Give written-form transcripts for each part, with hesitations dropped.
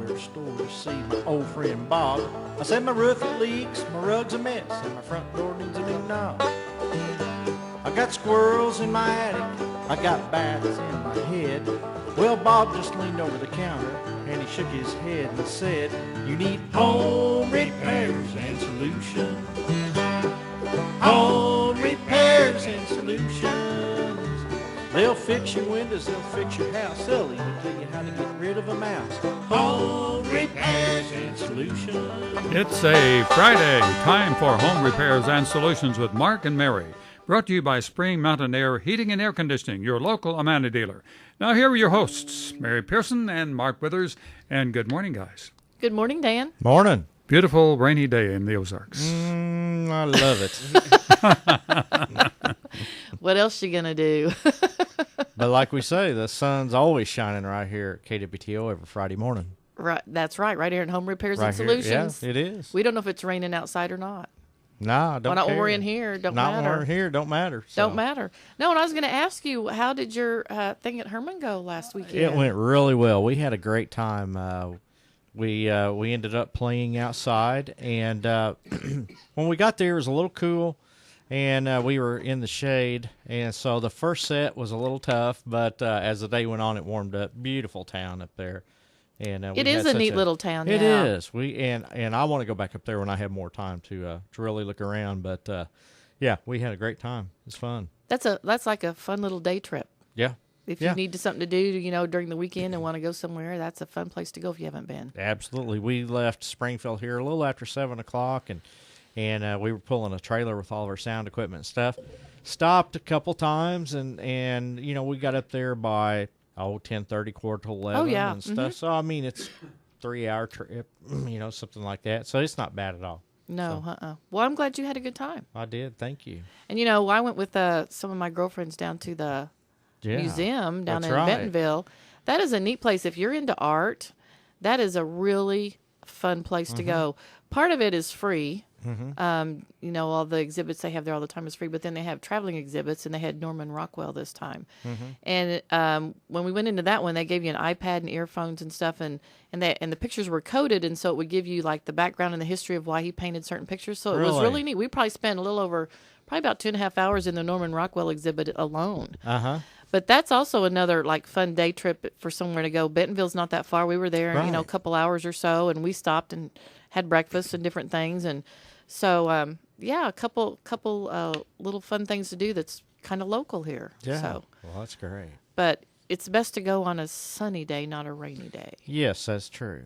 hardware store to see my old friend Bob. I said my roof it leaks, my rug's a mess, and my front door needs a new knob. I got squirrels in my attic, I got bats in my head. Well, Bob just leaned over the counter and he shook his head and said, "You need home repairs and solutions. Home repairs and solutions. They'll fix your windows, they'll fix your house, they'll even tell you how to get rid of a mouse. Home repairs and solutions." It's a Friday, time for Home Repairs and Solutions with Mark and Mary. Brought to you by Spring Mountain Air Heating and Air Conditioning, your local Amana dealer. Now here are your hosts, Mary Pearson and Mark Withers, and good morning, guys. Good morning, Dan. Morning. Beautiful rainy day in the Ozarks. I love it. What else you gonna do? But like we say, the sun's always shining right here at KWTO every Friday morning. Right, that's right here in Home Repairs Right and here. Solutions. Yeah, it is. We don't know if it's raining outside or not. No, don't Well, not care. when we're in here. Don't Not matter. when we're here. Don't matter. So. Don't matter. No, and I was going to ask you, how did your thing at Herman go last weekend? It went really well. We had a great time. We ended up playing outside, and when we got there, it was a little cool, and we were in the shade. And so the first set was a little tough, but as the day went on, it warmed up. Beautiful town up there. And It is a neat little town. It yeah. is. And I want to go back up there when I have more time to really look around. But yeah, we had a great time. It's fun. That's like a fun little day trip. Yeah. If Yeah. you need something to do, during the weekend and want to go somewhere, that's a fun place to go if you haven't been. Absolutely. We left Springfield here a little after 7 o'clock, and we were pulling a trailer with all of our sound equipment and stuff. Stopped a couple times, and we got up there by 10:30, quarter to 11 Oh, yeah. and stuff. So, I mean, it's 3-hour trip, something like that. So it's not bad at all. No, Well, I'm glad you had a good time. I did. Thank you. And, I went with some of my girlfriends down to the museum down that's in right. Bentonville. That is a neat place. If you're into art, that is a really fun place to go. Part of it is free. All the exhibits they have there all the time is free, but then they have traveling exhibits, and they had Norman Rockwell this time. And when we went into that one, they gave you an iPad and earphones and stuff, and the pictures were coded, and so it would give you like the background and the history of why he painted certain pictures. So it was really neat. We probably spent probably about 2.5 hours in the Norman Rockwell exhibit alone. But that's also another like fun day trip for somewhere to go. Bentonville's not that far. We were there, Right. a couple hours or so, and we stopped and had breakfast and different things. And so, a couple little fun things to do that's kind of local here. Yeah. So, Well, that's great. but it's best to go on a sunny day, not a rainy day. Yes, that's true.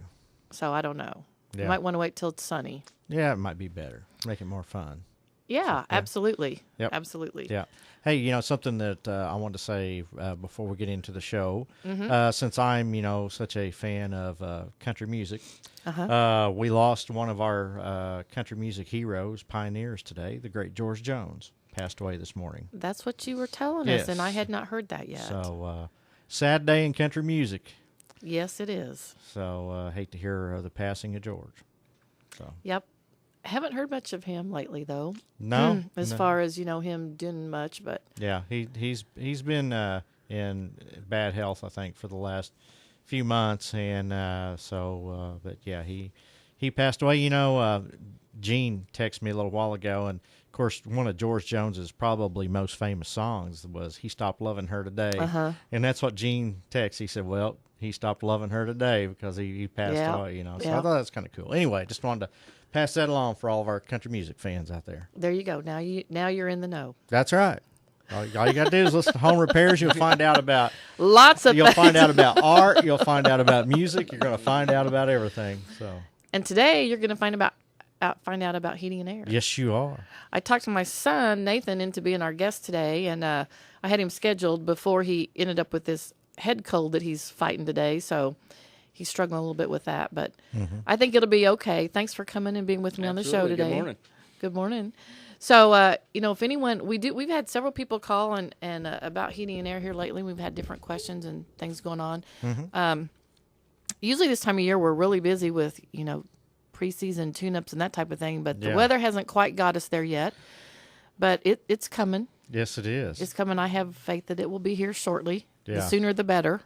So I don't know. Yeah. You might want to wait till it's sunny. Yeah, it might be better. Make it more fun. Yeah, absolutely. Yep. Absolutely. Yeah. Hey, something that I wanted to say before we get into the show, since I'm, such a fan of country music, we lost one of our country music heroes, pioneers today, the great George Jones, passed away this morning. That's what you were telling Yes. us, and I had not heard that yet. So, sad day in country music. Yes, it is. So, hate to hear the passing of George. So. Yep. Haven't heard much of him lately, though. No. As no. far as him doing much, but Yeah, he's been in bad health, I think, for the last few months, and but yeah, he passed away. Gene texted me a little while ago, and of course, one of George Jones's probably most famous songs was "He Stopped Loving Her Today," and that's what Gene texted. He said, "Well, he stopped loving her today because he passed away." So I thought that's kind of cool. Anyway, just wanted to pass that along for all of our country music fans out there. there you go. Now you're in the know. That's right. All you got to do is listen to Home Repairs. You'll find out about Lots of You'll things. find out about art. You'll find out about music. You're going to find out about everything. So And today you're going to find out about heating and air. yes, you are. I talked to my son Nathan into being our guest today, and I had him scheduled before he ended up with this head cold that he's fighting today. So he's struggling a little bit with that, but I think it'll be okay. Thanks for coming and being with me on the show today. Good morning. Good morning. So, if anyone, we've had several people call and about heating and air here lately. We've had different questions and things going on. Usually this time of year, we're really busy with, preseason tune-ups and that type of thing, but the weather hasn't quite got us there yet. But it's coming. Yes, it is. It's coming. I have faith that it will be here shortly. Yeah. The sooner the better.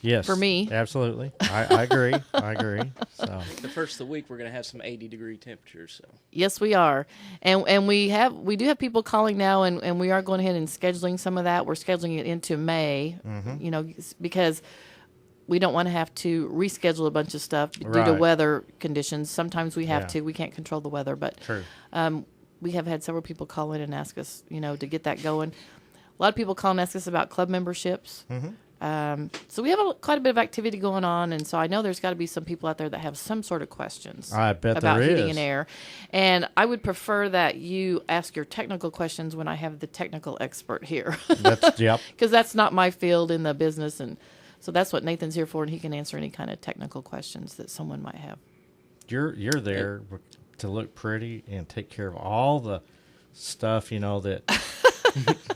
Yes. For me. Absolutely. I agree. I agree. So The first of the week, we're going to have some 80-degree temperatures. So Yes, we are, and we do have people calling now, and we are going ahead and scheduling some of that. We're scheduling it into May, you know, because we don't want to have to reschedule a bunch of stuff due to Right. weather conditions. Sometimes we have Yeah. to. We can't control the weather, but true. we have had several people call in and ask us, you know, to get that going. A lot of people call and ask us about club memberships. So we have quite a bit of activity going on, and so I know there's got to be some people out there that have some sort of questions I bet about there heating is. and air. And I would prefer that you ask your technical questions when I have the technical expert here, That's yep. because that's not my field in the business, and so that's what Nathan's here for, and he can answer any kind of technical questions that someone might have. You're there to look pretty and take care of all the stuff, you know, that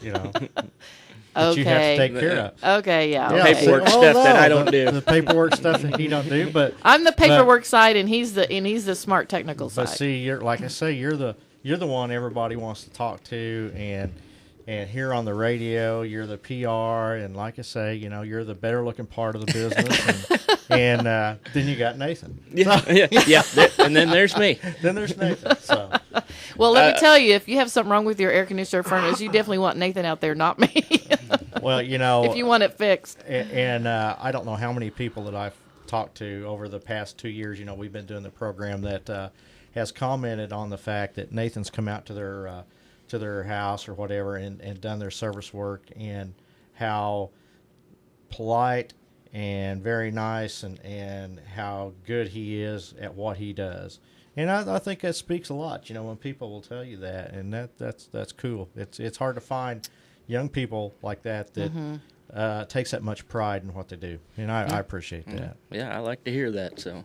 you know that you have to take care of. Okay, yeah. Yeah, okay. Paperwork see, stuff that I the- don't do. The paperwork stuff that he don't do, but I'm the paperwork side, and he's the smart technical but side. see, you're like I say, you're the one everybody wants to talk to, and here on the radio, you're the PR, and like I say, you know, you're the better looking part of the business, and then you got Nathan. Yeah. And then there's me. Then there's Nathan. So Well, let me tell you, if you have something wrong with your air conditioner or furnace, you definitely want Nathan out there, not me, well, you know, if you want it fixed. and I don't know how many people that I've talked to over the past 2 years. You know, we've been doing the program that has commented on the fact that Nathan's come out to their house or whatever and done their service work, and how polite and very nice and how good he is at what he does. And I think that speaks a lot, you know, when people will tell you that, and that's cool. It's hard to find young people like that takes that much pride in what they do, and I appreciate that. Yeah, I like to hear that. So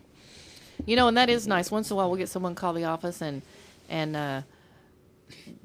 You know, and that is nice. Once in a while, we'll get someone call the office and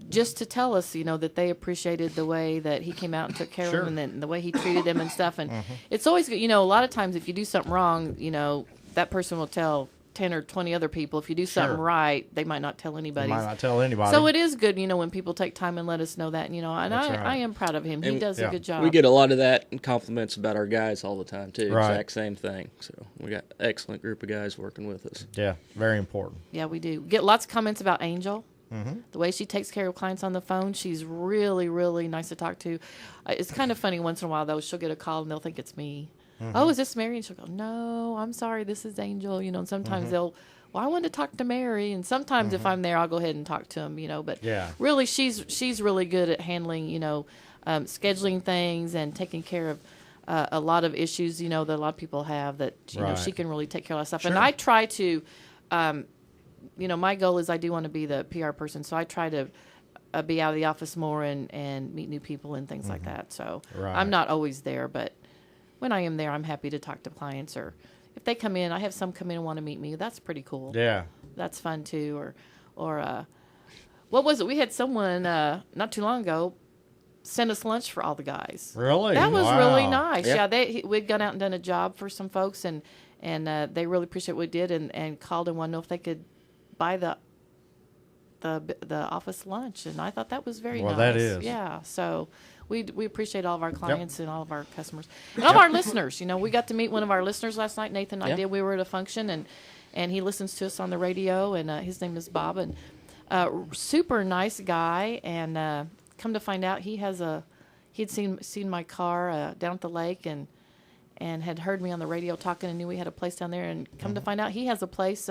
just to tell us, you know, that they appreciated the way that he came out and took care Sure. of them, and then the way he treated them and stuff. And it's always good. You know, a lot of times if you do something wrong, you know, that person will tell 10 or 20 other people. If you do something Sure. right, they might not tell You anybody. might not tell anybody. So it is good, you know, when people take time and let us know that, you know, and That's I right. am proud of him. He And- does yeah. a good job. we get a lot of that and compliments about our guys all the time too. Right. Exact same thing. So we got an excellent group of guys working with us. Yeah, very important. Yeah, we do. Get lots of comments about Angel. The way she takes care of clients on the phone, she's really, really nice to talk to. It's kind of funny once in a while, though. She'll get a call and they'll think it's me. Oh, is this Mary? And she'll go, no, I'm sorry, this is Angel. You know, and sometimes they'll, well, I wanted to talk to Mary. And sometimes if I'm there, I'll go ahead and talk to them, you know. But Yeah. really, she's really good at handling, you know, scheduling things and taking care of a lot of issues, you know, that a lot of people have that, you know, Right. she can really take care of that stuff. Sure. And I try to, you know, my goal is I do want to be the PR person, so I try to be out of the office more and meet new people and things like that. So Right. I'm not always there, but when I am there, I'm happy to talk to clients, or if they come in, I have some come in and want to meet me. That's pretty cool. Yeah. That's fun too. Or what was it? We had someone not too long ago send us lunch for all the guys. Really? That was Wow. really nice. Yeah. Yeah, we'd gone out and done a job for some folks, and they really appreciate what we did, and called and wanted to know if they could buy the office lunch, and I thought that was very Well, nice. that is. Yeah, so we appreciate all of our clients and all of our customers and all of our listeners. You know, we got to meet one of our listeners last night. Nathan and I Yeah. did. We were at a function, and he listens to us on the radio, and his name is Bob, and super nice guy, and come to find out he'd seen my car down at the lake, and had heard me on the radio talking and knew we had a place down there, and come to find out he has a place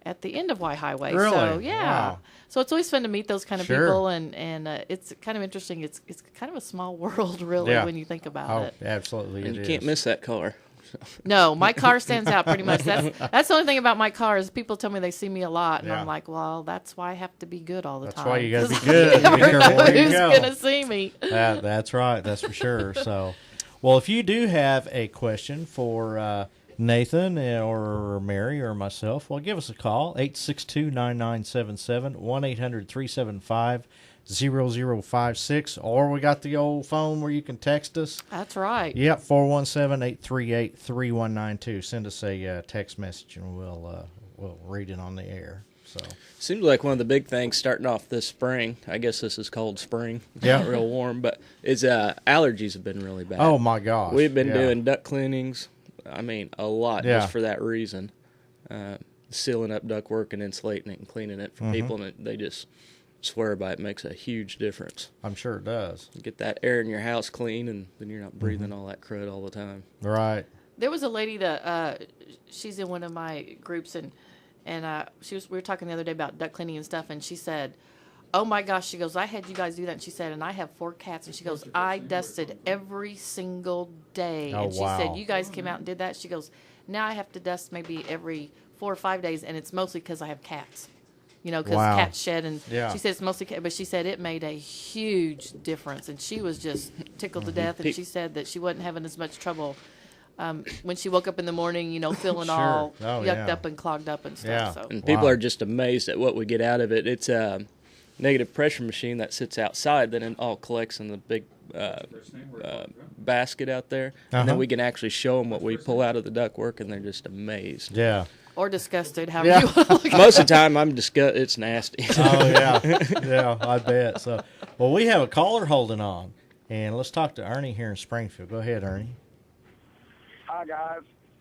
at the end of Y Highway. Really? So yeah. Wow. So it's always fun to meet those kind of Sure. people, and it's kind of interesting. It's kind of a small world, really, Yeah. when you think about Oh, it. absolutely. And it you can't is. miss that car. No, my car stands out pretty much. That's the only thing about my car is people tell me they see me a lot, and Yeah. I'm like, well, that's why I have to be good all the That's time. why you got to be 'cause good. you Be never careful know where you who's go. gonna see me. That's right. That's for sure. So, well, if you do have a question for Nathan or Mary or myself, well, give us a call, 862-9977, 1-800-375-0056, or we got the old phone where you can text us. That's right. Yep, 417-838-3192. Send us a text message, and we'll read it on the air. So Seems like one of the big things starting off this spring. I guess this is called spring. It's Yeah. not real warm, but is allergies have been really bad. oh my gosh, We've been yeah. doing duct cleanings. I mean, a lot Yeah. just for that reason. Sealing up ductwork and insulating it and cleaning it for people, and they just swear by it. Makes a huge difference. I'm sure it does. You get that air in your house clean, and then you're not breathing all that crud all the time. Right. There was a lady that she's in one of my groups, and we were talking the other day about duct cleaning and stuff, and she said, "Oh my gosh," she goes, "I had you guys do that," and she said, "And I have 4 cats," and she goes, "I dusted every single day," Oh, and she wow. said, "You guys came out and did that." She goes, "Now I have to dust maybe every 4 or 5 days, and it's mostly because I have cats." Because Wow. cats shed, and Yeah. she said it's mostly cat, but she said it made a huge difference, and she was just tickled to death, and Pe- she said that she wasn't having as much trouble when she woke up in the morning, feeling Sure. all Oh, yucked yeah. up and clogged up and stuff. Yeah. So And people Wow. are just amazed at what we get out of it. It's a negative pressure machine that sits outside, then it all collects in the big basket out there, and Uh-huh. then we can actually show them what we pull out of the ductwork, and they're just amazed. Yeah. or disgusted, however Yeah. you want to look at it. Most of the time, I'm disgusted. It's nasty. Oh yeah. Yeah. I bet. So, well, we have a caller holding on, and let's talk to Ernie here in Springfield. Go ahead, Ernie. Hi, guys.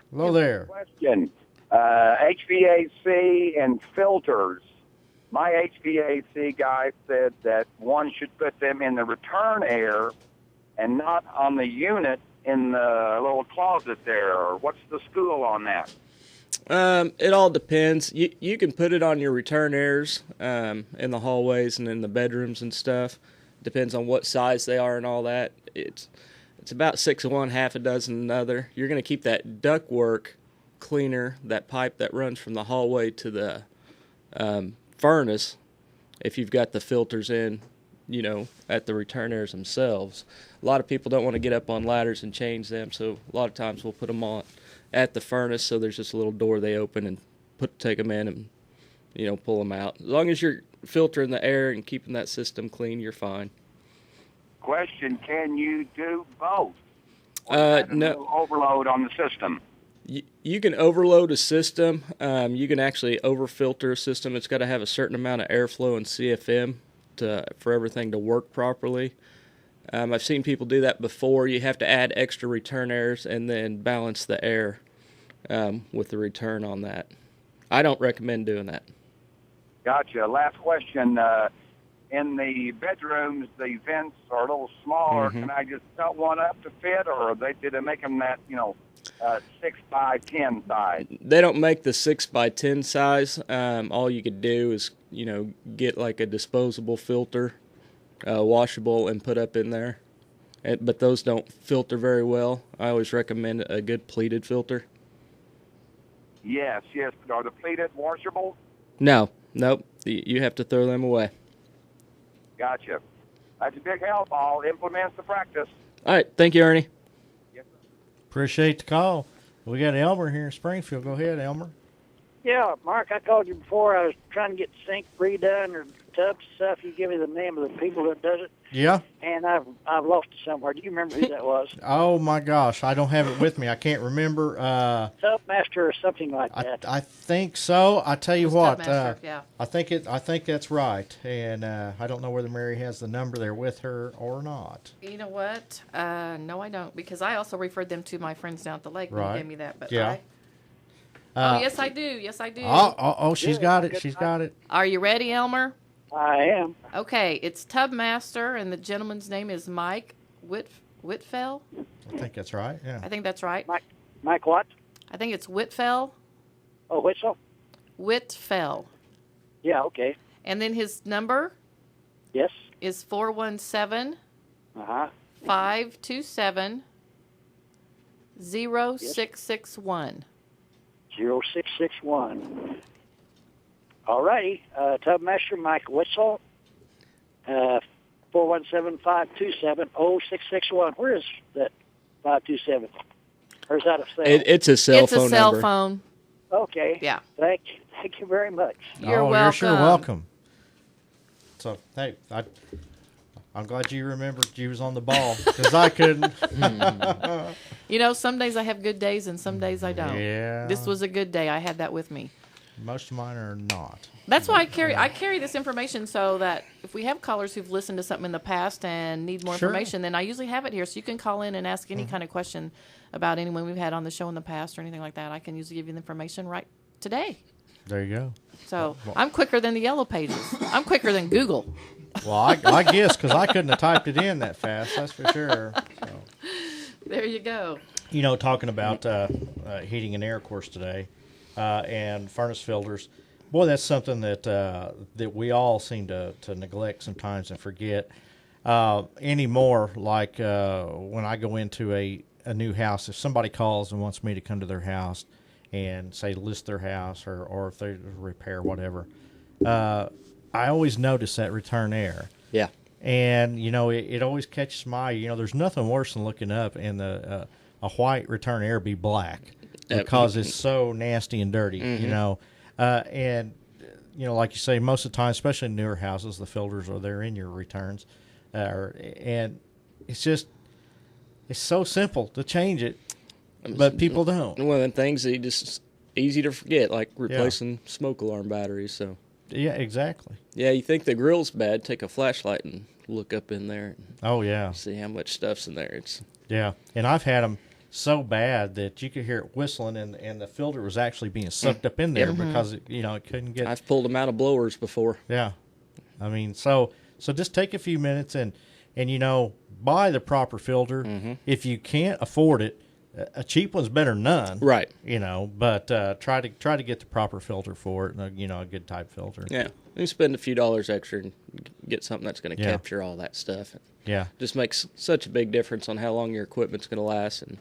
Hello there. Question. HVAC and filters. My HVAC guy said that one should put them in the return air and not on the unit in the little closet there. What's the school on that? It all depends. You can put it on your return airs in the hallways and in the bedrooms and stuff. Depends on what size they are and all that. It's about 6 of one, half a dozen another. You're going to keep that ductwork cleaner, that pipe that runs from the hallway to the furnace, if you've got the filters in, at the return airs themselves. A lot of people don't want to get up on ladders and change them, so a lot of times we'll put them on at the furnace, so there's just a little door they open and take them in and pull them out. As long as you're filtering the air and keeping that system clean, you're fine. Question, can you do both? Or is that a No. little overload on the system? You can overload a system. You can actually overfilter a system. It's got to have a certain amount of airflow and CFM for everything to work properly. I've seen people do that before. You have to add extra return airs and then balance the air with the return on that. I don't recommend doing that. Gotcha. Last question. In the bedrooms, the vents are a little smaller. Mhm. Can I just cut one up to fit, or did they make them that 6 by 10 size? They don't make the 6 by 10 size. All you could do is get like a disposable filter, washable, and put up in there. But those don't filter very well. I always recommend a good pleated filter. Yes. Are the pleated washable? Nope. You have to throw them away. Gotcha. That's a big help. I'll implement the practice. All right. Thank you, Ernie. Appreciate the call. We got Elmer here in Springfield. Go ahead, Elmer. Yeah, Mark, I called you before. I was trying to get the sink redone or tubs and stuff. You give me the name of the people that does it, Yeah. and I've lost it somewhere. Do you remember who that was? Oh my gosh, I don't have it with me. I can't remember. Tubmaster or something like that. I think so. I tell you It's what. Tubmaster, yeah. I think that's right. And I don't know whether Mary has the number there with her or not. You know what? No, I don't, because I also referred them to my friends down at the lake when Right. they gave me that. But Yeah. oh, yes, I do. Yes, I do. Oh, she's Yeah, got it. good She's time. got it. Are you ready, Elmer? I am. Okay, it's Tubmaster, and the gentleman's name is Mike Whitfell. I think that's right. Yeah. I think that's right. Mike what? I think it's Whitfell. Oh, Whistle? Whitfell. Yeah, okay. And then his number Yes. is 417 Uh-huh. 527 0661. 0661. All righty. Tubmaster Mike Whistle, 417-527-0661. Where is that 527? Or is that a cell? It's a cell It's phone a cell number. phone. Okay. Yeah. Thank you very much. You're welcome. You're sure welcome. So, hey, I'm glad you remembered you was on the ball because I couldn't. Some days I have good days and some days I don't. Yeah. This was a good day. I had that with me. Most of mine are not. That's why I carry this information so that if we have callers who've listened to something in the past and need more Sure. information, then I usually have it here. So you can call in and ask any kind of question about anyone we've had on the show in the past or anything like that. I can usually give you the information right today. There you go. So I'm quicker than the Yellow Pages. I'm quicker than Google. Well, I guess because I couldn't have typed it in that fast. That's for sure. So. There you go. You know, talking about heating and air course today, and furnace filters. Boy, that's something that that we all seem to neglect sometimes and forget anymore. Like when I go into a new house, if somebody calls and wants me to come to their house and say list their house or if they repair whatever, I always notice that return air. Yeah. And, you know, it always catches my eye. You know, there's nothing worse than looking up and a white return air be black because it's so nasty and dirty, you know. And, you know, like you say, most of the time, especially in newer houses, the filters are there in your returns. And it's just, it's so simple to change it, but people don't. One of them things that you just easy to forget, like replacing smoke alarm batteries. So Yeah, exactly. yeah, you think the grill's bad? Take a flashlight and look up in there and Oh, yeah. see how much stuff's in there. It's Yeah. And I've had them so bad that you could hear it whistling and the filter was actually being sucked up in there because, it, you know, it couldn't get. I've pulled them out of blowers before. Yeah. I mean, so just take a few minutes and you know, buy the proper filter. If you can't afford it, a cheap one's better than none. Right. You know, but try to get the proper filter for it, and you know, a good type filter. Yeah. You spend a few dollars extra and get something that's going to Yeah. capture all that stuff. Yeah. Just makes such a big difference on how long your equipment's going to last and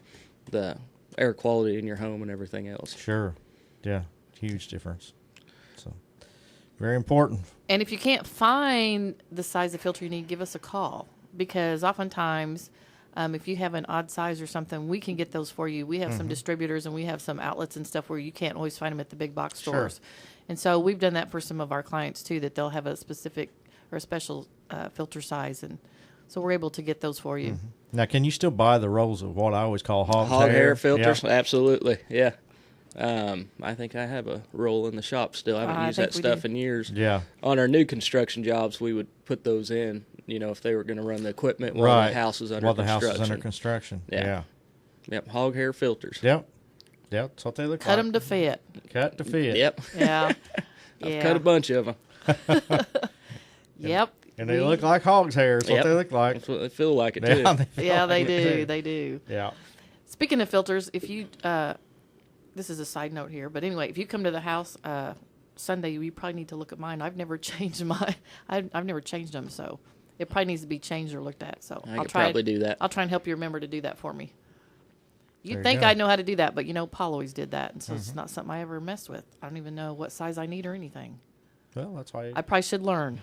the air quality in your home and everything else. Sure. Yeah. Huge difference. So very important. And if you can't find the size of filter you need, give us a call because oftentimes if you have an odd size or something, we can get those for you. We have some distributors and we have some outlets and stuff where you can't always find them at the big box stores. And so we've done that for some of our clients too, that they'll have a specific or a special filter size. And so we're able to get those for you. Now, can you still buy the rolls of what I always call Hog hair filters? Yeah. Absolutely. Yeah. I think I have a roll in the shop still. I haven't I used think that we stuff do. in years. Yeah. On our new construction jobs, we would put those in, you know, if they were going to run the equipment while Right. the house is under While the construction. house is under construction. Yeah. Yeah. Yep, hog hair filters. Yep. Yep. That's what they look Cut like. them to fit. Cut to fit. Yep. Yeah. I've cut a bunch of them. Yep. And they look like hog's hair. That's what Yep. they look like. That's what they feel like it, too. Yeah, they feel Yeah, they like it, do. too. They do. Yeah. Speaking of filters, if you, this is a side note here, but anyway, if you come to the house Sunday, you probably need to look at mine. I've never changed mine. I've never changed them, so it probably needs to be changed or looked at. So I I'll could try. probably do that. I'll try and help you remember to do that for me. There You'd you think go. I'd know how to do that, but you know, Paul always did that, and so it's not something I ever messed with. I don't even know what size I need or anything. Well, that's why. I probably should learn.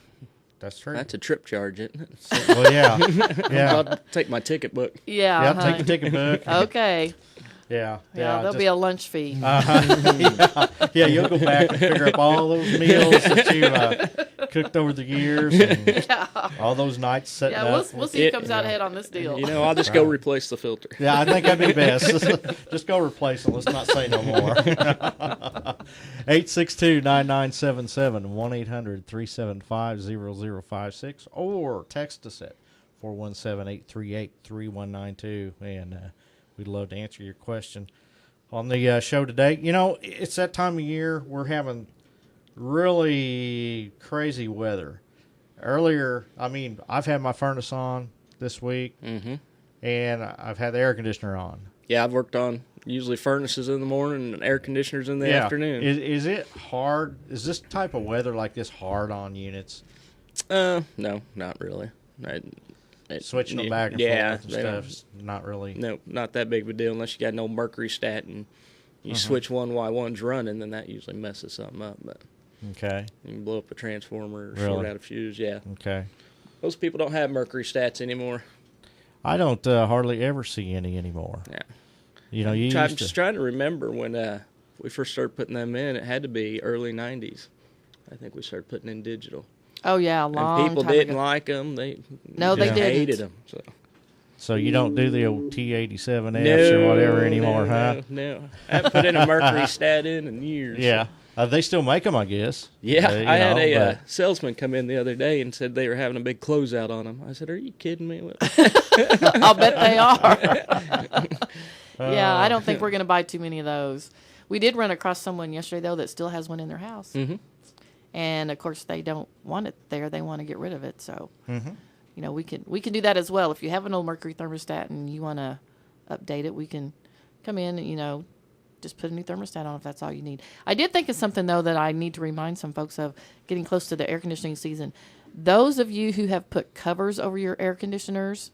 That's true. That's a trip charge, isn't it? Well, yeah. Yeah. I'll take my ticket book. Yeah. Yeah. uh-huh. Take the ticket book. Okay. Yeah. Yeah, there'll be a lunch fee. Yeah, you'll go back and figure up all those meals that you cooked over the years, and all those nights setting Yeah, up. we'll see who comes out ahead on this deal. You know, I'll just go replace the filter. Yeah, I think that'd be best. Just go replace it. Let's not say no more. 862-9977, 1-800-375-0056, or text us at 417-838-3192, and we'd love to answer your question on the show today. You know, it's that time of year we're having really crazy weather. Earlier, I mean, I've had my furnace on this week, and I've had the air conditioner on. Yeah, I've worked on usually furnaces in the morning and air conditioners in the afternoon. Is it hard? Is this type of weather like this hard on units? No, not really. Switching them back and forth and stuff is not really. No, not that big of a deal unless you got an old mercury stat and you switch one while one's running, then that usually messes something up. But Okay. you can blow up a transformer or Really? short out a fuse. Yeah, Okay. most people don't have mercury stats anymore. I don't hardly ever see any anymore. Yeah, You know, you I'm used just to. trying to remember when we first started putting them in. It had to be early '90s. I think we started putting in digital. Oh yeah, a long And people time didn't ago. like them. They they hated didn't. them. So. So you don't do the old T87Fs or whatever anymore, huh? No. I haven't put in a mercury stat in years. Yeah. They still make them, I guess. Yeah, You I had know, a but- salesman come in the other day and said they were having a big closeout on them. I said, "Are you kidding me?" I'll bet they are. Yeah, I don't think we're going to buy too many of those. We did run across someone yesterday, though, that still has one in their house. Mm-hmm. And, of course, they don't want it there. They want to get rid of it. So, you know, we can do that as well. If you have an old Mercury thermostat and you want to update it, we can come in and, you know, just put a new thermostat on if that's all you need. I did think of something, though, that I need to remind some folks of getting close to the air conditioning season. Those of you who have put covers over your air conditioners,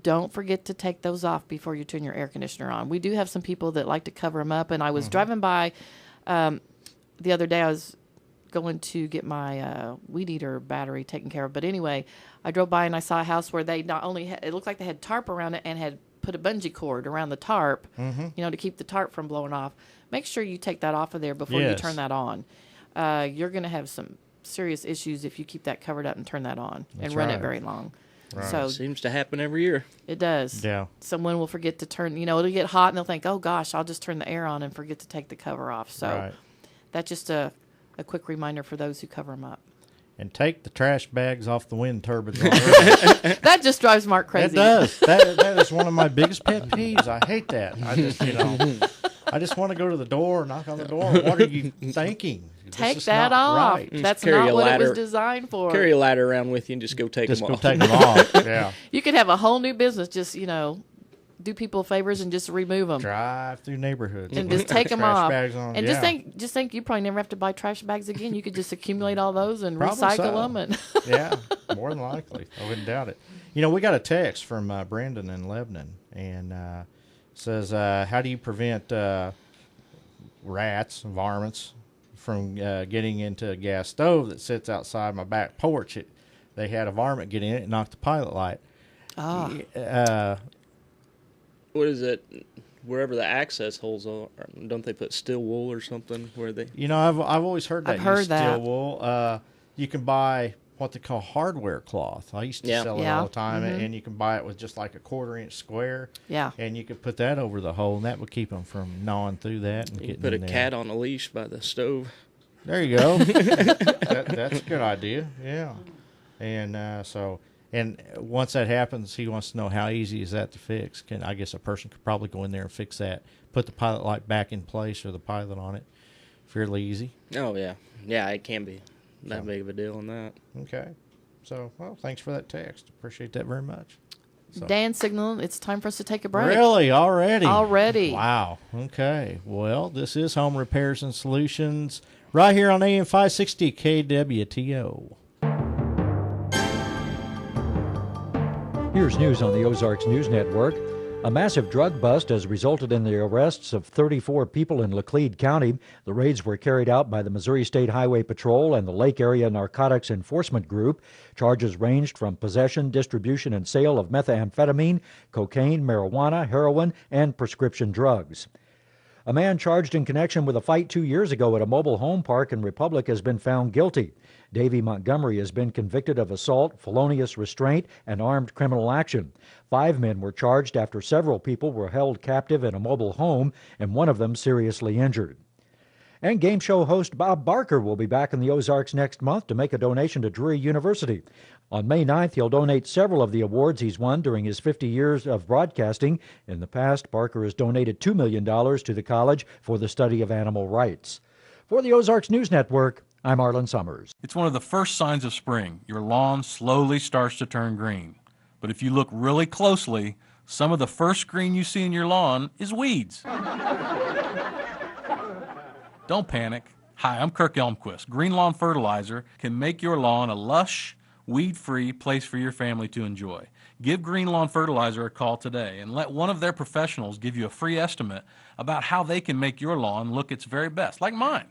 don't forget to take those off before you turn your air conditioner on. We do have some people that like to cover them up, and I was driving by the other day. I was going to get my weed eater battery taken care of, but anyway, I drove by and I saw a house where they not only had, it looked like they had tarp around it and had put a bungee cord around the tarp, you know, to keep the tarp from blowing off. Make sure you take that off of there before you Yes. turn that on. You're going to have some serious issues if you keep that covered up and turn that on and run it right. very long. Right. So Seems to happen every year. it does. Yeah. Someone will forget to turn, you know, it'll get hot and they'll think, oh gosh, I'll just turn the air on and forget to take the cover off. So Right. that's just a quick reminder for those who cover them up. And take the trash bags off the wind turbines already. That just drives Mark It crazy. does. That is one of my biggest pet peeves. I hate that. I just, you know, I just want to go to the door, knock on the door. What are you thinking? This Take is that not off. right. That's carry not a what it ladder. was designed for. Carry a ladder around with you and just go take Just them go off. take them off. Yeah. You could have a whole new business. Just, you know, do people favors and just remove them. Drive through neighborhoods And with just take them trash off. bags on. And yeah. just think you probably never have to buy trash bags again. You could just accumulate all those and Probably recycle so. them. And Yeah, more than likely. I wouldn't doubt it. You know, we got a text from Brandon in Lebanon, and says, how do you prevent rats, varmints, from getting into a gas stove that sits outside my back porch? They had a varmint get in it and knock the pilot light. What is it? Wherever the access holes are, don't they put steel wool or something where they? You know, I've always heard that. I've heard use that. Steel wool. You can buy what they call hardware cloth. I used to Yeah. sell it Yeah. all the time, and you can buy it with just like a 1/4-inch square. Yeah. And you could put that over the hole, and that would keep them from gnawing through that and You getting put a in there. cat on a leash by the stove. There you go. That's a good idea. Yeah. And and once that happens, he wants to know how easy is that to fix. I guess a person could probably go in there and fix that, put the pilot light back in place or the pilot on it. Fairly easy. Oh yeah, yeah, it can be that big of a deal on that. Okay. So, well, thanks for that text. Appreciate that very much. So. Dan signaling it's time for us to take a break. Really? Already? Already. Wow. Okay. Well, this is Home Repairs and Solutions right here on AM 560 KWTO. Here's news on the Ozarks News Network. A massive drug bust has resulted in the arrests of 34 people in Laclede County. The raids were carried out by the Missouri State Highway Patrol and the Lake Area Narcotics Enforcement Group. Charges ranged from possession, distribution, and sale of methamphetamine, cocaine, marijuana, heroin, and prescription drugs. A man charged in connection with a fight 2 years ago at a mobile home park in Republic has been found guilty. Davy Montgomery has been convicted of assault, felonious restraint, and armed criminal action. 5 men were charged after several people were held captive in a mobile home, and one of them seriously injured. And game show host Bob Barker will be back in the Ozarks next month to make a donation to Drury University. On May 9th, he'll donate several of the awards he's won during his 50 years of broadcasting. In the past, Barker has donated $2 million to the college for the study of animal rights. For the Ozarks News Network, I'm Arlen Summers. It's one of the first signs of spring. Your lawn slowly starts to turn green. But if you look really closely, some of the first green you see in your lawn is weeds. Don't panic. Hi, I'm Kirk Elmquist. Green Lawn Fertilizer can make your lawn a lush, weed-free place for your family to enjoy. Give Green Lawn Fertilizer a call today and let one of their professionals give you a free estimate about how they can make your lawn look its very best, like mine.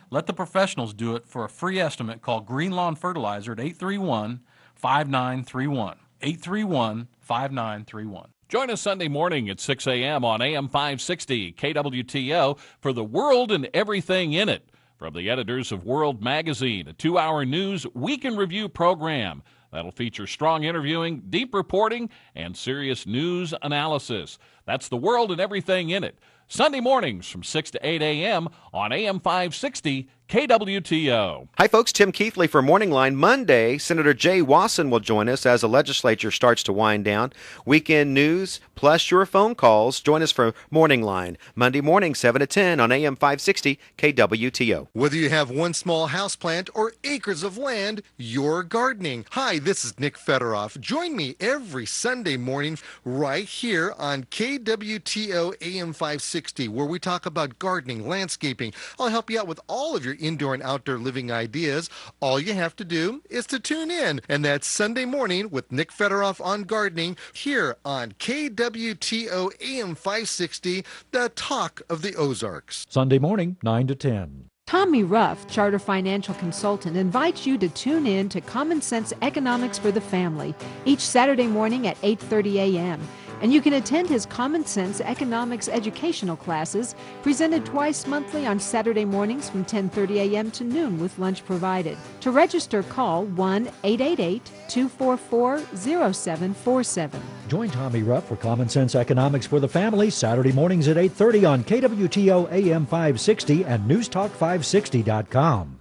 Let the professionals do it for a free estimate. Call Green Lawn Fertilizer at 831-5931. 831-5931. Join us Sunday morning at 6 a.m. on AM 560 KWTO for The World and Everything in It. From the editors of World Magazine, a 2-hour news week in review program that'll feature strong interviewing, deep reporting, and serious news analysis. That's The World and Everything in It. Sunday mornings from 6 to 8 a.m. on AM 560 KWTO. Hi, folks. Tim Keithley for Morning Line. Monday, Senator Jay Wasson will join us as the legislature starts to wind down. Weekend news plus your phone calls. Join us for Morning Line. Monday morning, 7 to 10 on AM 560 KWTO. Whether you have one small houseplant or acres of land, you're gardening. Hi, this is Nick Federoff. Join me every Sunday morning right here on KWTO AM 560, where we talk about gardening, landscaping. I'll help you out with all of your indoor and outdoor living ideas. All you have to do is to tune in. And that's Sunday morning with Nick Federoff on gardening here on KWTO AM 560, the talk of the Ozarks. Sunday morning, 9 to 10. Tommy Ruff, Charter Financial Consultant, invites you to tune in to Common Sense Economics for the Family each Saturday morning at 8:30 a.m. And you can attend his Common Sense Economics educational classes presented twice monthly on Saturday mornings from 10:30 a.m. to noon with lunch provided. To register, call 1-888-244-0747. Join Tommy Ruff for Common Sense Economics for the Family Saturday mornings at 8:30 on KWTO AM 560 and NewsTalk560.com.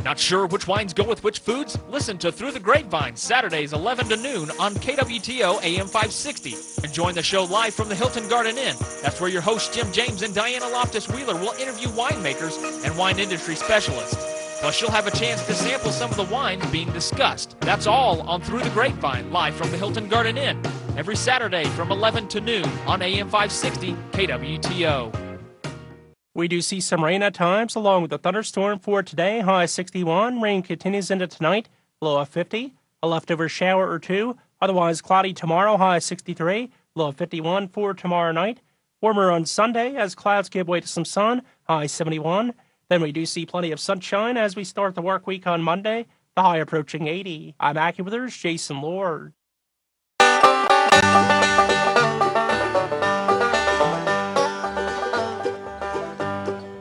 Not sure which wines go with which foods? Listen to Through the Grapevine, Saturdays 11 to noon on KWTO AM 560. And join the show live from the Hilton Garden Inn. That's where your hosts Jim James and Diana Loftus-Wheeler will interview winemakers and wine industry specialists. Plus, you'll have a chance to sample some of the wines being discussed. That's all on Through the Grapevine, live from the Hilton Garden Inn. Every Saturday from 11 to noon on AM 560 KWTO. We do see some rain at times, along with a thunderstorm for today, high 61. Rain continues into tonight, low of 50. A leftover shower or two. Otherwise cloudy tomorrow, high 63. Low of 51 for tomorrow night. Warmer on Sunday as clouds give way to some sun, high 71. Then we do see plenty of sunshine as we start the work week on Monday, the high approaching 80. I'm AccuWeather's Jason Lord.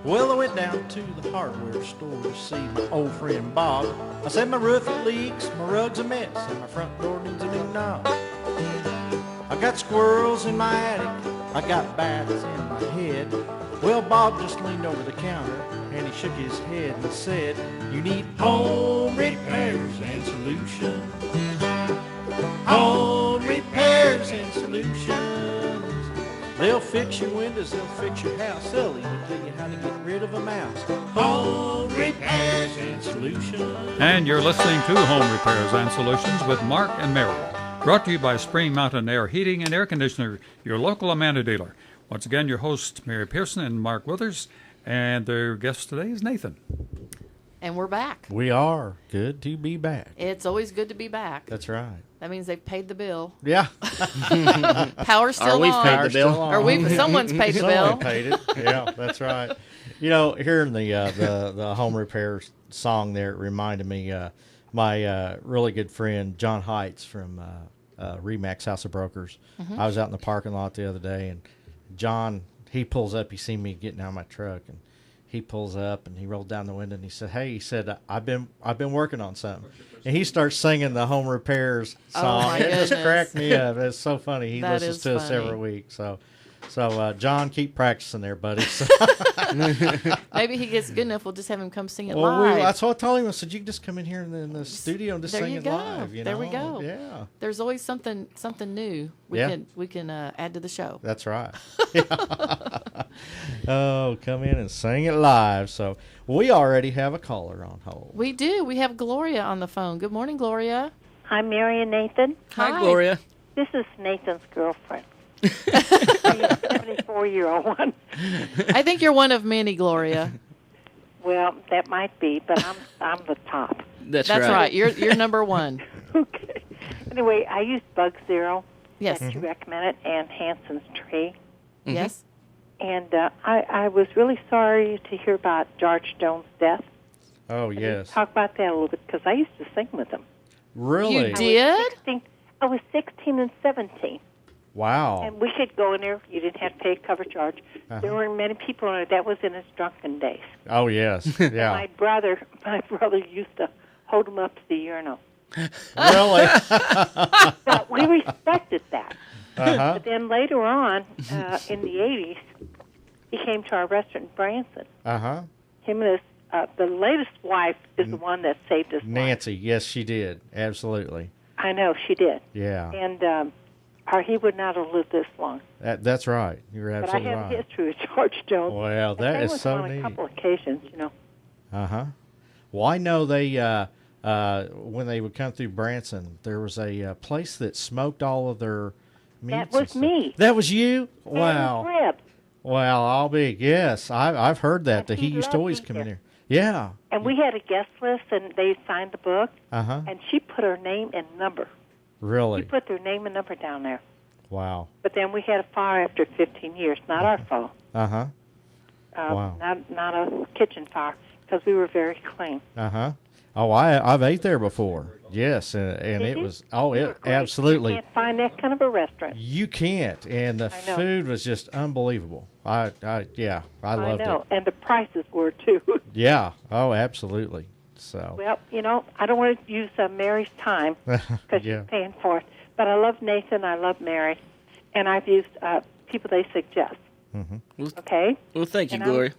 Well, I went down to the hardware store to see my old friend Bob. I said my roof it leaks, my rug's a mess, and my front door needs a new knob. I got squirrels in my attic, I got bats in my head. Well, Bob just leaned over the counter and he shook his head and said, "You need home repairs and solutions. Home repairs and solutions. They'll fix your windows, they'll fix your house, they'll even tell you how to get rid of a mouse. Home repairs and solutions." And you're listening to Home Repairs and Solutions with Mark and Mary. Brought to you by Spring Mountain Air Heating and Air Conditioner, your local Amana dealer. Once again, your hosts, Mary Pearson and Mark Withers, and their guest today is Nathan. And we're back. We are. Good to be back. It's always good to be back. That's right. That means they've paid the bill. Yeah. Power's still on. We've paid the bill. Or someone's paid the bill. Someone paid it. Yeah, that's right. You know, hearing the home repair song there, it reminded me my really good friend John Heights from Remax House of Brokers. Mhm. I was out in the parking lot the other day, and John, he pulls up. He seen me getting out of my truck, and he pulls up and he rolled down the window and he said, "Hey," he said, I've been working on something." And he starts singing the home repairs song. Oh my It just goodness. cracked me up. It's so funny. He That listens is to us funny. every week. So John, keep practicing there, buddy. So. Maybe he gets good enough. We'll just have him come sing it Well, live. that's what I told him. I said, "You can just come in here in the studio and just There sing you it go. live." You There know? we go. Yeah. There's always something new we can add to the show. That's right. Oh, come in and sing it live. So we already have a caller on hold. We do. We have Gloria on the phone. Good morning, Gloria. Hi, Mary and Nathan. Hi. Gloria. This is Nathan's girlfriend. 74-year-old one. I think you're one of many, Gloria. Well, that might be, but I'm the top. That's right. You're number one. Okay. Anyway, I used Bug Zero. Yes. That you recommended, and Hanson's Tree. Mm-hmm. Yes. And I was really sorry to hear about George Jones' death. Oh, yes. Talk about that a little bit, because I used to sing with him. Really? You did? I was 16 and 17. Wow. And we could go in there. You didn't have to pay a cover charge. Uh-huh. There weren't many people in it. That was in his drunken days. Oh, yes. Yeah. My brother used to hold him up to the urinal. Really? So we respected that. Uh-huh. But then later on, in the 80s, he came to our restaurant in Branson. Uh-huh. Him and his, the latest wife is the one that saved his life. Nancy, yes, she did. Absolutely. I know, she did. Yeah. And he would not have lived this long. That's right. You're absolutely But I have right. a history with George Jones. Well, that and is was so on neat. a couple occasions, you know. Uh-huh. Well, I know they, when they would come through Branson, there was a place that smoked all of their meats. That and was stuff. me. That was you? And Wow. ribs. Well, I'll be, yes. I've heard that he he used to loved always me come in here. here. Yeah. And we had a guest list, and they signed the book, Uh-huh. and she put her name and number. Really? She put their name and number down there. Wow. But then we had a fire after 15 years. Not our fault. Uh-huh. Wow. Not a kitchen fire, because we were very clean. Uh-huh. Oh, I've ate there before. Yes, and Did it you? was, oh, They it were great. absolutely. You can't find that kind of a restaurant. You can't, and the I know. food was just unbelievable. I loved I know, it. and the prices were too. Yeah. Oh, absolutely. So. Well, you know, I don't want to use Mary's time because Yeah. she's paying for it. But I love Nathan, I love Mary, and I've used people they suggest. Mm-hmm. Okay? Well, thank you, And I'm- Gloria.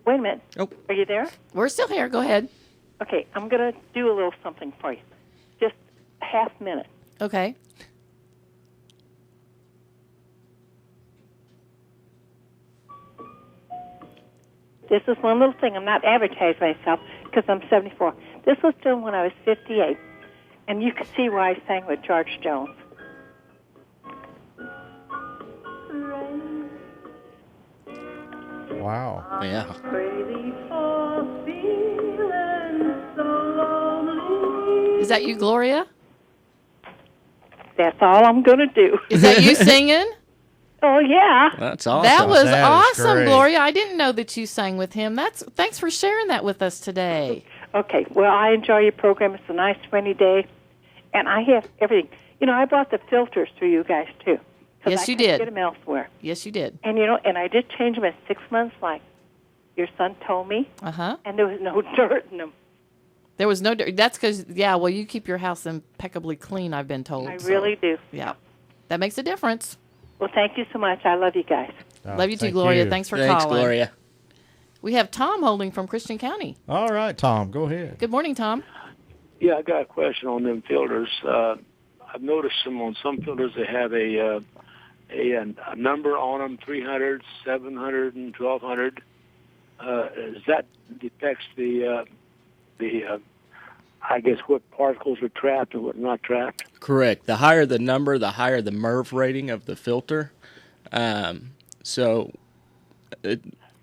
Wait a minute. Oh. Are you there? We're still here. Go ahead. Okay, I'm going to do a little something for you. Just a half minute. Okay. This is one little thing. I'm not advertising myself because I'm 74. This was done when I was 58, and you can see why I sang with George Jones. Wow. Yeah. Is that you, Gloria? That's all I'm going to do. Is that you singing? Oh, yeah. That's awesome. That was That is awesome, great. Gloria. I didn't know that you sang with him. Thanks for sharing that with us today. Okay, well, I enjoy your program. It's a nice rainy day, and I have everything. You know, I bought the filters for you guys, too. 'cause Yes, I you couldn't did. Get them elsewhere. Yes, you did. And, you know, and I did change them at 6 months, like your son told me, Uh-huh. and there was no dirt in them. There was no dirt. That's because, well, you keep your house impeccably clean, I've been told. I so, really do. Yeah. That makes a difference. Well, thank you so much. I love you guys. Love you too, thank Gloria. you. Thanks for Thanks, calling. Gloria. We have Tom holding from Christian County. All right, Tom, go ahead. Good morning, Tom. Yeah, I got a question on them filters. I've noticed some on some filters they have a number on them, 300, 700, and 1200. Does that depicts the I guess what particles are trapped and what not trapped? Correct. The higher the number, the higher the MERV rating of the filter.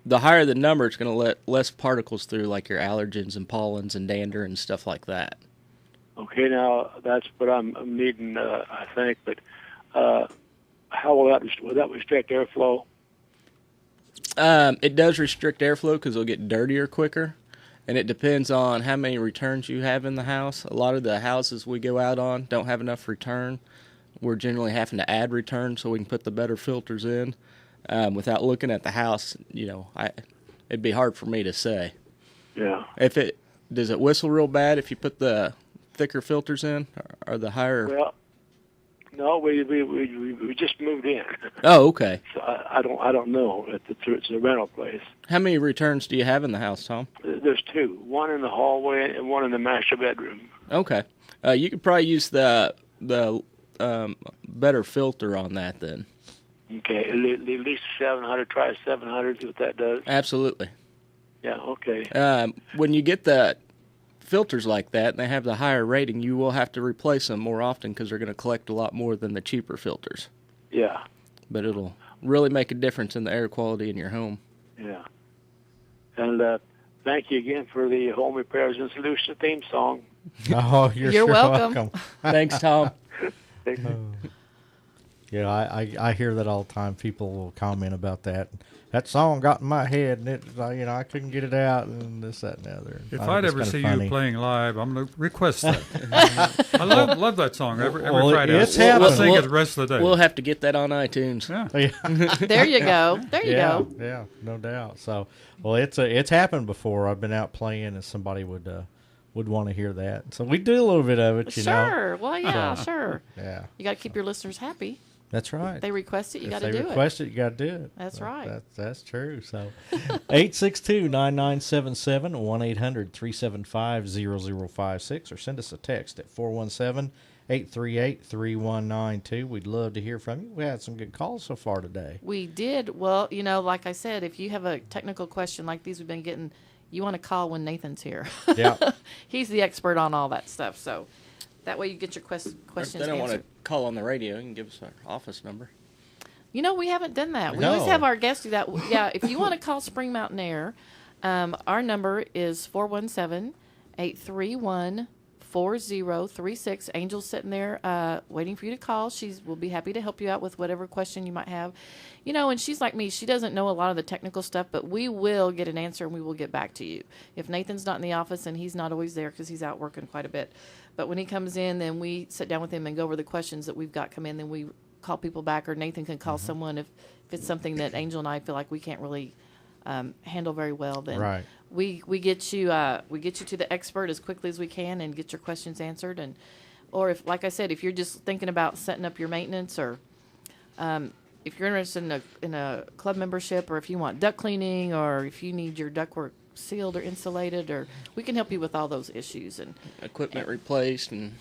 The higher the number, it's going to let less particles through, like your allergens and pollens and dander and stuff like that. Okay, now that's what I'm needing, I think. But how will that restrict airflow? It does restrict airflow because it'll get dirtier quicker, and it depends on how many returns you have in the house. A lot of the houses we go out on don't have enough return. We're generally having to add return so we can put the better filters in. Without looking at the house, you know, it'd be hard for me to say. Yeah. Does it whistle real bad if you put the thicker filters in, or the higher? Well, no, we just moved in. Oh, okay. So I don't know. It's a rental place. How many returns do you have in the house, Tom? There's two. One in the hallway and one in the master bedroom. Okay. You could probably use the better filter on that then. Okay, at least 700. Try 700. See what that does. Absolutely. Yeah. Okay. When you get the filters like that and they have the higher rating, you will have to replace them more often because they're going to collect a lot more than the cheaper filters. Yeah. But it'll really make a difference in the air quality in your home. Yeah. And thank you again for the Home Repairs and Solutions theme song. Oh, you're sure welcome. Thanks, Tom. Yeah, I hear that all the time. People will comment about that. That song got in my head, and I couldn't get it out, and this, that, and the other. If I I'd think it's ever kinda see funny. you playing live, I'm going to request that. I love that song every Well, Friday. it's I'll happening. sing it the rest of the day. We'll have to get that on iTunes. Yeah. There you go. There you go. Yeah, no doubt. So, well, it's happened before. I've been out playing, and somebody would would want to hear that. So we do a little bit of it, you know. Sure. Well, yeah, So, sure. Yeah. You got to keep your listeners happy. That's right. If they request it, you got to do it. If they request it, you got to do it. That's right. That's true. So 862-9977, 1-800-375-0056, or send us a text at 417-838-3192. We'd love to hear from you. We had some good calls so far today. We did. Well, you know, like I said, if you have a technical question like these we've been getting, you want to call when Nathan's here. Yeah. He's the expert on all that stuff. So that way you get your questions If they don't want answered. to call on the radio, you can give us our office number. You know, we haven't done that. We No. always have our guests do that. Yeah, if you want to call Spring Mountain Air, our number is 417-831-4036. Angel's sitting there waiting for you to call. Will be happy to help you out with whatever question you might have. You know, and she's like me. She doesn't know a lot of the technical stuff, but we will get an answer and we will get back to you. If Nathan's not in the office, and he's not always there because he's out working quite a bit, but when he comes in, then we sit down with him and go over the questions that we've got come in. Then we call people back, or Nathan can call someone if it's something that Angel and I feel like we can't really handle very well. Then Right. we get you to the expert as quickly as we can and get your questions answered. And or if, like I said, if you're just thinking about setting up your maintenance, or if you're interested in a club membership, or if you want duct cleaning, or if you need your ductwork sealed or insulated, or we can help you with all those issues and Equipment replaced and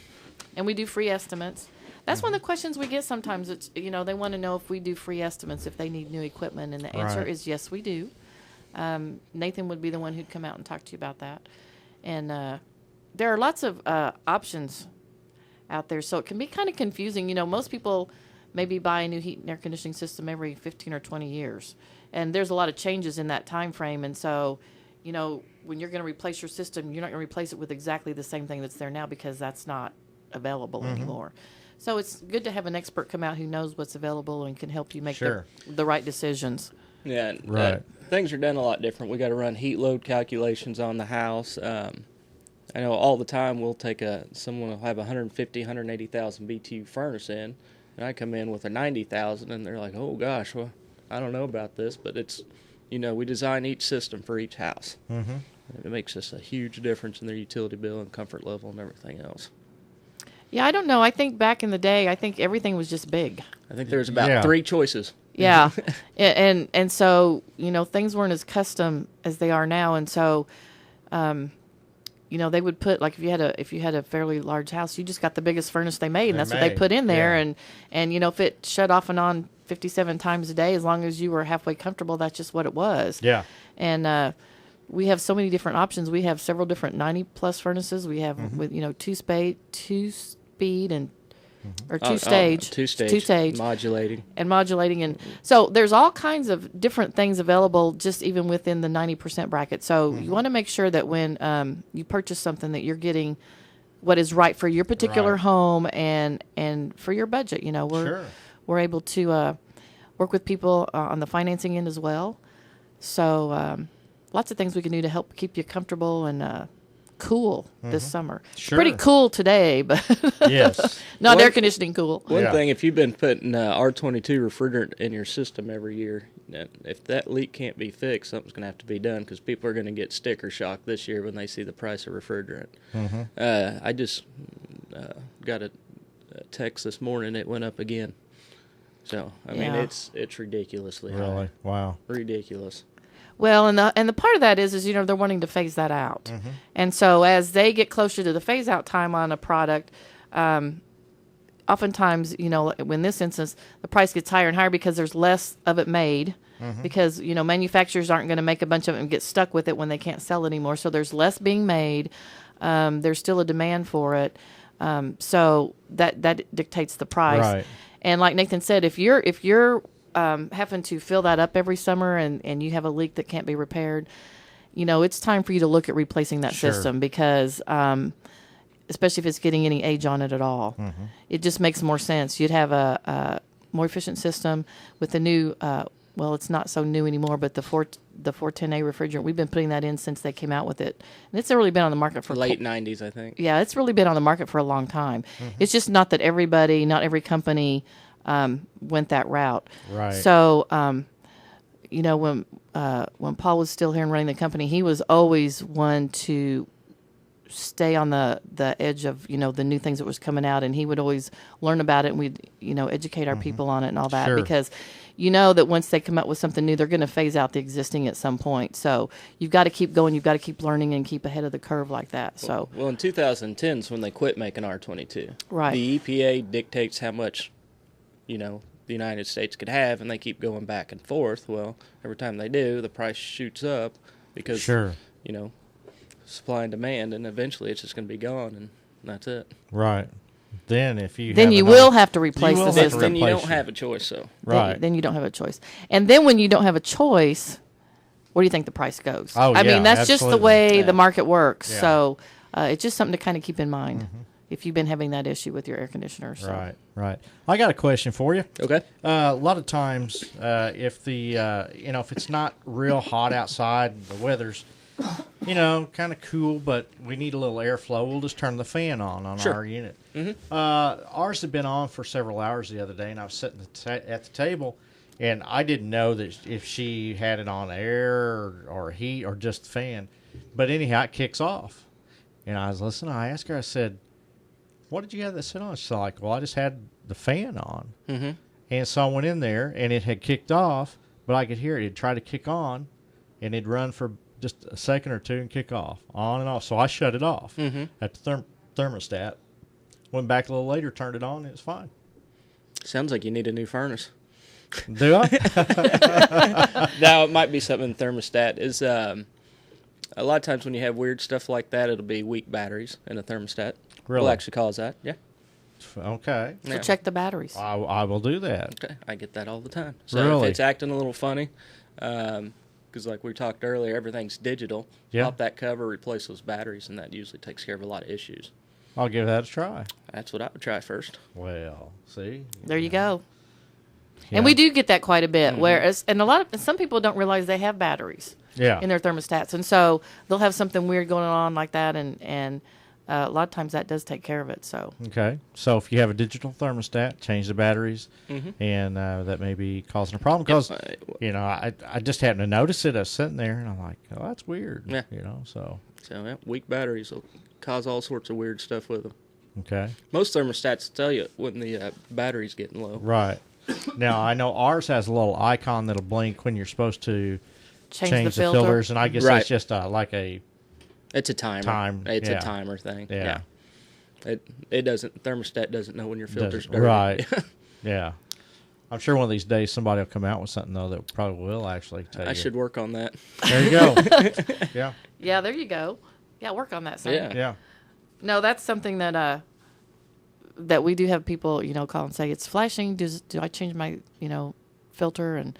we do free estimates. That's one of the questions we get sometimes. It's, you know, they want to know if we do free estimates if they need new equipment, and the answer Right. is yes, we do. Nathan would be the one who'd come out and talk to you about that. And there are lots of options out there, so it can be kind of confusing. You know, most people maybe buy a new heat and air conditioning system every 15 or 20 years, and there's a lot of changes in that time frame. And so, you know, when you're going to replace your system, you're not going to replace it with exactly the same thing that's there now, because that's not available anymore. So it's good to have an expert come out who knows what's available and can help you make Sure. the right decisions. Yeah, and, Right. things are done a lot different. We got to run heat load calculations on the house. I know all the time we'll take someone will have 150, 180,000 BTU furnace in, and I come in with a 90,000, and they're like, "Oh gosh, well, I don't know about this," but it's, you know, we design each system for each house. Mhm. It makes us a huge difference in their utility bill and comfort level and everything else. Yeah, I don't know. I think back in the day, I think everything was just big. I think there's about Yeah. 3 choices. Yeah, and so, you know, things weren't as custom as they are now, and so, you know, they would put, like, if you had a fairly large house, you just got the biggest furnace they made, and that's what they put in there, yeah. and you know, if it shut off and on 57 times a day, as long as you were halfway comfortable, that's just what it was. Yeah. And we have so many different options. We have several different 90+ furnaces. We have with, you know, two speed and or two-stage, Two-stage, modulating. and modulating. And so there's all kinds of different things available just even within the 90% bracket. So you want to make sure that when you purchase something that you're getting what is right for your particular Right. home and for your budget. You know, we're able to work with people on the financing end as well. So lots of things we can do to help keep you comfortable and cool this summer. Sure. Pretty cool today, but Yes. not One- air conditioning cool. One Yeah. thing, if you've been putting R22 refrigerant in your system every year, if that leak can't be fixed, something's going to have to be done, because people are going to get sticker shock this year when they see the price of refrigerant. I just got a text this morning; it went up again. So I mean, Yeah. it's ridiculously high. Really? Wow. Ridiculous. Well, and the part of that is you know, they're wanting to phase that out, and so as they get closer to the phase out time on a product, oftentimes, you know, in this instance, the price gets higher and higher because there's less of it made, because, you know, manufacturers aren't going to make a bunch of it and get stuck with it when they can't sell it anymore. So there's less being made. There's still a demand for it, so that dictates the price. Right. And like Nathan said, if you're having to fill that up every summer and you have a leak that can't be repaired, you know, it's time for you to look at replacing that Sure. system, because especially if it's getting any age on it at all, it just makes more sense. You'd have a more efficient system with the new, well, it's not so new anymore, but the 410A refrigerant, we've been putting that in since they came out with it. And it's really been on the market for Late 90s, I think. Yeah, it's really been on the market for a long time. It's just not that not every company went that route. Right. So, you know, when Paul was still here and running the company, he was always one to stay on the edge of, the new things that was coming out, and he would always learn about it, and we'd, educate our people on it and all that, Sure. because that once they come up with something new, they're going to phase out the existing at some point. So you've got to keep going, you've got to keep learning and keep ahead of the curve like that. So Well, in 2010 is when they quit making R22. Right. The EPA dictates how much, the United States could have, and they keep going back and forth. Well, every time they do, the price shoots up because, Sure. supply and demand, and eventually it's just going to be gone, and that's it. Right. Then if you then have you another- will have to replace you will the have to system. Then you replace don't have a choice, so. Right. Then you don't have a choice. And then when you don't have a choice, where do you think the price goes? Oh, I yeah, mean, that's just the absolutely. way Yeah. the market works. Yeah. So it's just something to kind of keep in mind if you've been having that issue with your air conditioner. So. Right. I got a question for you. Okay. A lot of times, if the if it's not real hot outside, the weather's kind of cool, but we need a little airflow, we'll just turn the fan on Sure. our unit. Mhm. Ours had been on for several hours the other day, and I was sitting at the table, and I didn't know that if she had it on air or heat or just the fan. But anyhow, it kicks off. And I was listening. I asked her, I said, what did you have that sit on? She's like, well, I just had the fan on. Mm-hmm. And so I went in there, and it had kicked off, but I could hear it. It'd try to kick on, and it'd run for just a second or two and kick off, on and off. So I shut it off at the thermostat. Went back a little later, turned it on, and it was fine. Sounds like you need a new furnace. Do I? Now, it might be something in the thermostat. Is a lot of times when you have weird stuff like that, it'll be weak batteries in a thermostat. Really? Will actually cause that, yeah. Okay. So check the batteries. I will do that. Okay, I get that all the time. So Really? if it's acting a little funny, because like we talked earlier, everything's digital. Yeah. Pop that cover, replace those batteries, and that usually takes care of a lot of issues. I'll give that a try. That's what I would try first. Well, see? There you go. Yeah. And we do get that quite a bit. Whereas, and some people don't realize they have batteries Yeah. in their thermostats, and so they'll have something weird going on like that, and a lot of times that does take care of it. So Okay. So if you have a digital thermostat, change the batteries, Mhm. and that may be causing a problem. Because, I just happened to notice it. I was sitting there, and I'm like, oh, that's weird. Yeah. So. So yeah, weak batteries will cause all sorts of weird stuff with them. Okay. Most thermostats tell you when the battery's getting low. Right. Now, I know ours has a little icon that'll blink when you're supposed to change the filter. filters, and I guess Right. that's just like a... It's a timer. It's yeah. a timer thing. Yeah. It doesn't. Thermostat doesn't know when your filter's dirty. Right. Yeah. I'm sure one of these days somebody will come out with something, though, that probably will actually tell you. I should work on that. There you go. Yeah. yeah, there you go. Yeah, work on that. Sam. Yeah. No, that's something that that we do have people, call and say it's flashing. Do I change my, filter? And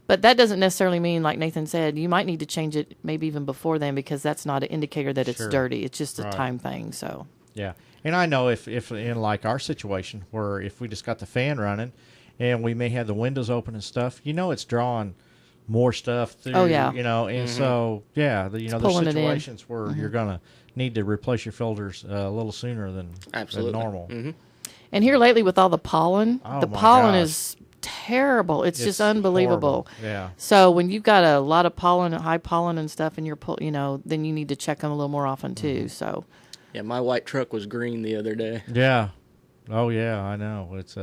but that doesn't necessarily mean, like Nathan said, you might need to change it maybe even before then, because that's not an indicator that it's Sure. dirty. It's just a Right. time thing. So Yeah. And I know if in like our situation where if we just got the fan running and we may have the windows open and stuff, it's drawing more stuff through, Oh, yeah. and so, yeah, there's pulling it in. situations where you're going to need to replace your filters a little sooner than normal. Mm-hmm. And here lately with all the pollen, Oh, the my pollen gosh. is terrible. It's just It's unbelievable. horrible. Yeah. So when you've got a lot of pollen, high pollen and stuff, and then you need to check them a little more often too. Mm-hmm. So Yeah, my white truck was green the other day. Yeah. Oh, yeah, I know. It's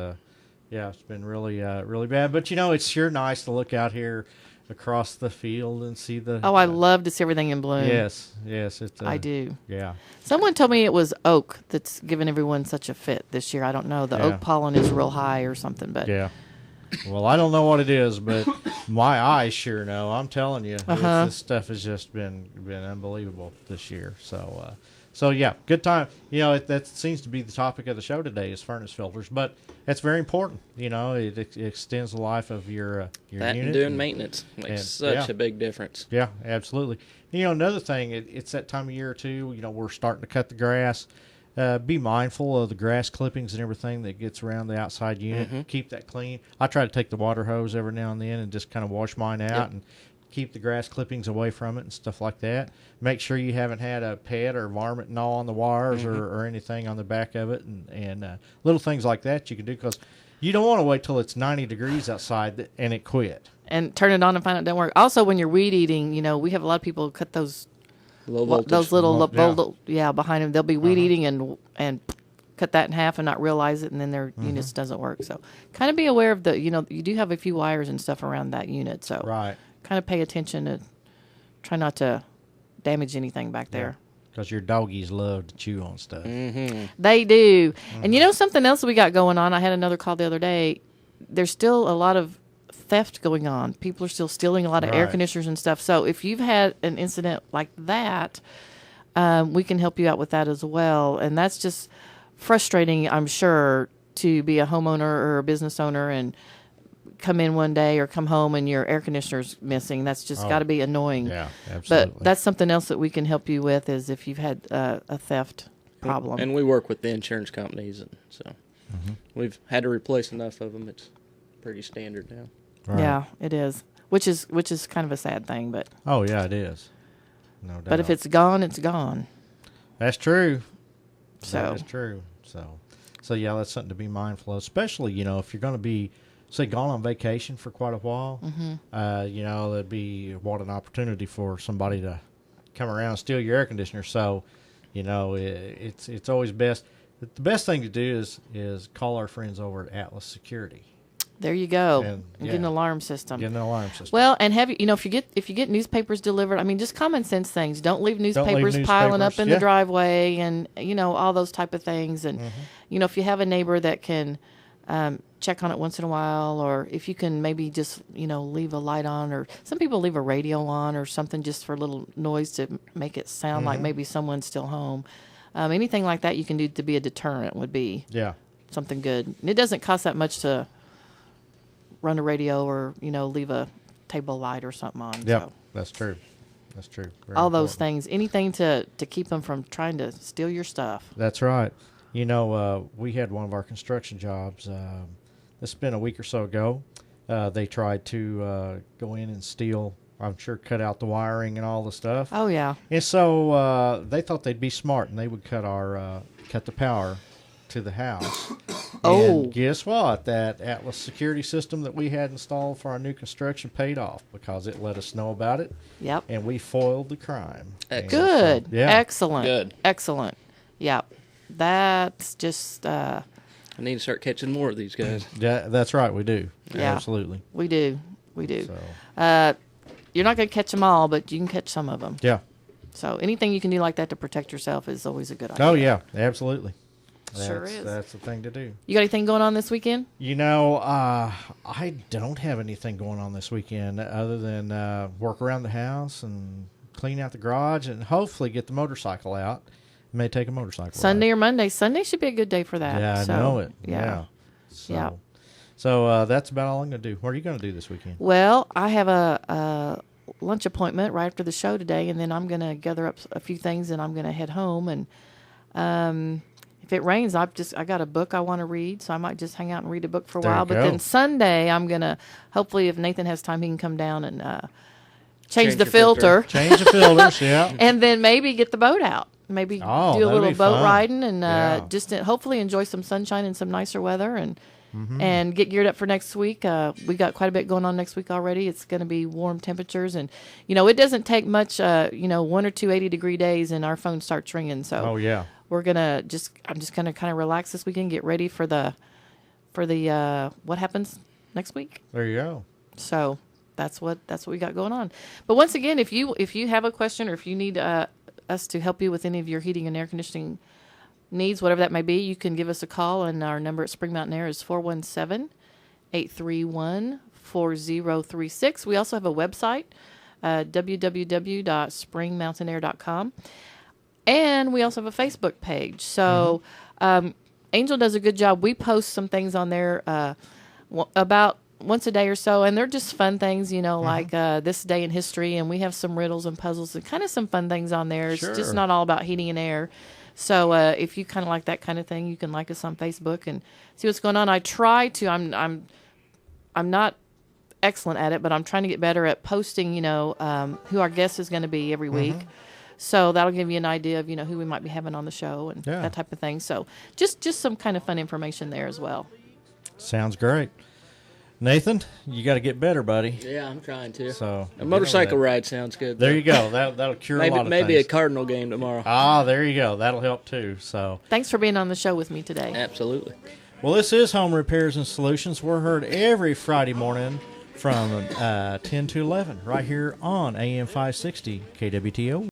it's been really, really bad. But, it's sure nice to look out here across the field and see the... I love to see everything in bloom. Yes. It's, I do. Yeah. Someone told me it was oak that's given everyone such a fit this year. I don't know. The Yeah. oak pollen is real high or something, but Yeah. Well, I don't know what it is, but my eyes sure know. I'm telling you, this stuff has just been unbelievable this year. So yeah, good time. That seems to be the topic of the show today is furnace filters, but that's very important. It extends the life of your That unit. and doing maintenance makes such a big difference. Yeah, absolutely. Another thing, it's that time of year too. We're starting to cut the grass. Be mindful of the grass clippings and everything that gets around the outside unit. Keep that clean. I try to take the water hose every now and then and just kind of wash mine out and keep the grass clippings away from it and stuff like that. Make sure you haven't had a pet or varmint gnaw on the wires or anything on the back of it, and little things like that you can do, because you don't want to wait till it's 90 degrees outside and it quit. and turn it on and find out it don't work. Also, when you're weed eating, we have a lot of people cut those Low voltage. Those little, Low- behind them. They'll be weed eating and cut that in half and not realize it, and then their Mm-hmm. units doesn't work. So kind of be aware of you do have a few wires and stuff around that unit. So Right. kind of pay attention and try not to damage anything back there. Because your doggies love to chew on stuff. They do. And you know something else we got going on? I had another call the other day. There's still a lot of theft going on. People are still stealing a lot of air Right. conditioners and stuff. So if you've had an incident like that, we can help you out with that as well. And that's just frustrating, I'm sure, to be a homeowner or a business owner and come in one day or come home and your air conditioner's missing. That's just got to be annoying. Yeah, absolutely. But that's something else that we can help you with is if you've had a theft problem. And we work with the insurance companies, and so we've had to replace enough of them. It's pretty standard now. Right. Yeah, it is. Which is kind of a sad thing, but Oh, yeah, it is. No doubt. but if it's gone, it's gone. That's true. So That is true. So yeah, that's something to be mindful of, especially, if you're going to be, say, gone on vacation for quite a while. That'd be what an opportunity for somebody to come around and steal your air conditioner. So, it's always best. The best thing to do is call our friends over at Atlas Security. there you go. And, Get an yeah. alarm system. Get an alarm system. Well, and if you get newspapers delivered, I mean, just common sense things. Don't leave newspapers piling up in the driveway, and all those type of things. And if you have a neighbor that can check on it once in a while, or if you can maybe just leave a light on, or some people leave a radio on or something just for a little noise to make it sound like maybe someone's still home. Anything like that you can do to be a deterrent would be something good. And it doesn't cost that much to run a radio or leave a table light or something on. Yep, So that's true. That's true. Very all those important. things, anything to keep them from trying to steal your stuff. That's right. We had one of our construction jobs. It's been a week or so ago. They tried to go in and steal, I'm sure, cut out the wiring and all the stuff. Oh yeah. And so they thought they'd be smart, and they would cut the power to the house. Oh. And guess what? That Atlas security system that we had installed for our new construction paid off because it let us know about it. Yep. And we foiled the crime. Good. So, yeah. Excellent. Good. Excellent. Yep. That's just I need to start catching more of these guys. Yeah, that's right. We do. Yeah. Absolutely. we do. So, You're not going to catch them all, but you can catch some of them. yeah. So anything you can do like that to protect yourself is always a good idea. Oh, yeah. Absolutely. Sure is. That's the thing to do. You got anything going on this weekend? I don't have anything going on this weekend other than work around the house and clean out the garage and hopefully get the motorcycle out. May take a motorcycle Sunday or Monday. Sunday should be a good day for that. Yeah, So, I know it. Yeah. Yeah. So that's about all I'm going to do. What are you going to do this weekend? Well, I have a lunch appointment right after the show today, and then I'm going to gather up a few things, and I'm going to head home. And if it rains, I got a book I want to read, so I might just hang out and read a book for a There while. you But go. then Sunday, I'm going to, hopefully, if Nathan has time, he can come down and change the your filter. Change the filters, yeah. And then maybe get the boat out. Maybe do a that'd little be boat fun. riding and Yeah. just hopefully enjoy some sunshine and some nicer weather and get geared up for next week. We got quite a bit going on next week already. It's going to be warm temperatures, and it doesn't take much. 1 or 2 80-degree days, and our phone starts ringing. So Oh, yeah. I'm just gonna kind of relax this weekend, get ready for the what happens next week. There you go. So that's what we got going on. But once again, if you have a question or if you need us to help you with any of your heating and air conditioning needs, whatever that may be, you can give us a call, and our number at Spring Mountain Air is 417-831-4036. We also have a website, www.springmountainair.com, and we also have a Facebook page. So Angel does a good job. We post some things on there about once a day or so, and they're just fun things, like this day in history, and we have some riddles and puzzles and kind of some fun things on there. It's just Sure. not all about heating and air. So if you kind of like that kind of thing, you can like us on Facebook and see what's going on. I try to. I'm not excellent at it, but I'm trying to get better at posting. Who our guest is going to be every week. So that'll give you an idea of who we might be having on the show and that type of thing. So just some kind of fun information there as well. Sounds great. Nathan, you got to get better, buddy. Yeah, I'm trying to. So a motorcycle ride sounds good. There though. you go. That'll cure a lot of maybe things. a Cardinal game tomorrow. Ah, there you go. That'll help too. So Thanks for being on the show with me today. Absolutely. Well, this is Home Repairs and Solutions. We're heard every Friday morning from 10 to 11 right here on AM 560 KWTO.